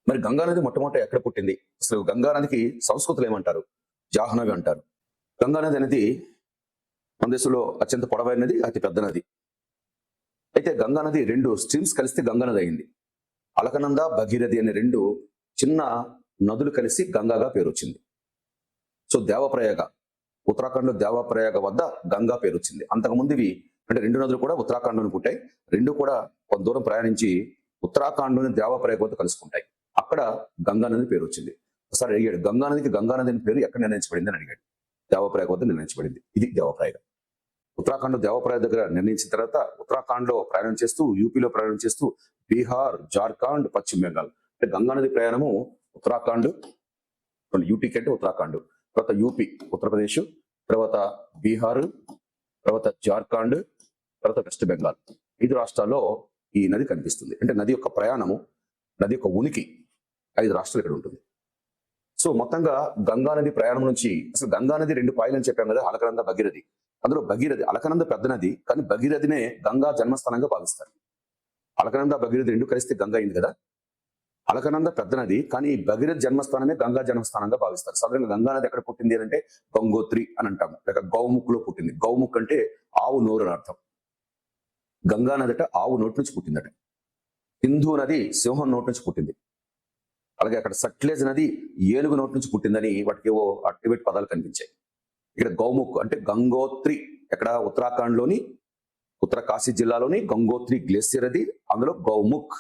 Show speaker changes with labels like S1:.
S1: మరి గంగా నది మొట్టమొదట ఎక్కడ పుట్టింది? అసలు గంగా నదికి సంస్కృతులు ఏమంటారు? జాహ్నవి అంటారు. గంగా నది అనేది మన దేశంలో అత్యంత పొడవైన నది, అతి పెద్ద నది. అయితే గంగా నది 2 స్ట్రీమ్స్ కలిస్తే గంగా నది అయింది. అలకనంద, భగీరథి అనే 2 చిన్న నదులు కలిసి గంగాగా పేరు వచ్చింది. సో దేవప్రయాగ, ఉత్తరాఖండ్ లో దేవప్రయాగ వద్ద గంగా పేరు వచ్చింది. అంతకుముందు ఇవి అంటే 2 నదులు కూడా ఉత్తరాఖండ్లోని పుట్టాయి. 2 కూడా కొంత దూరం ప్రయాణించి ఉత్తరాఖండ్లోని దేవప్రయాగ వద్ద కలుసుకుంటాయి. అక్కడ గంగా నది పేరు వచ్చింది. ఒకసారి అడిగాడు, గంగా నదికి గంగా నది అని పేరు ఎక్కడ నిర్ణయించబడింది అని అడిగాడు. దేవప్రయాగ వద్ద నిర్ణయించబడింది. ఇది దేవప్రయాగ. ఉత్తరాఖండ్ దేవప్రయాగ దగ్గర నిర్ణయించిన తర్వాత ఉత్తరాఖండ్ లో ప్రయాణం చేస్తూ, యూపీలో ప్రయాణం చేస్తూ బీహార్, జార్ఖండ్, పశ్చిమ బెంగాల్ అంటే గంగా నది ప్రయాణము ఉత్తరాఖండ్, యూపీ కంటే ఉత్తరాఖండ్, తర్వాత యూపీ ఉత్తరప్రదేశ్, తర్వాత బీహార్, తర్వాత జార్ఖండ్, తర్వాత వెస్ట్ బెంగాల్ 5 రాష్ట్రాల్లో ఈ నది కనిపిస్తుంది. అంటే నది యొక్క ప్రయాణము, నది యొక్క ఉనికి 5 రాష్ట్రాలు ఇక్కడ ఉంటుంది. సో మొత్తంగా గంగా నది ప్రయాణం నుంచి అసలు గంగా నది 2 పాయలు అని చెప్పాం కదా, అలకనంద, భగీరథి. అందులో భగీరథి, అలకనంద పెద్ద నది, కానీ భగీరథినే గంగా జన్మస్థానంగా భావిస్తారు. అలకనంద, భగీరథి 2 కలిస్తే గంగా అయింది కదా. అలకనంద పెద్ద నది, కానీ భగీరథ జన్మస్థానమే గంగా జన్మస్థానంగా భావిస్తారు. సాధారణంగా గంగా నది ఎక్కడ పుట్టింది అంటే గంగోత్రి అని అంటాము, లేక గౌముఖ్ లో పుట్టింది. గౌముఖ్ అంటే ఆవు నోరు అని అర్థం. గంగా నదట ఆవు నోటి నుంచి పుట్టిందట. సింధు నది సింహం నోటి నుంచి పుట్టింది. అలాగే అక్కడ సట్లెజ్ నది ఏనుగు నోటి నుంచి పుట్టిందని వాటికి ఏవో టిబెట్ పదాలు కనిపించాయి. ఇక్కడ గౌముఖ్ అంటే గంగోత్రి, ఎక్కడ ఉత్తరాఖండ్ లోని ఉత్తర కాశీ జిల్లాలోని గంగోత్రి గ్లేసియర్ అది, అందులో గౌముఖ్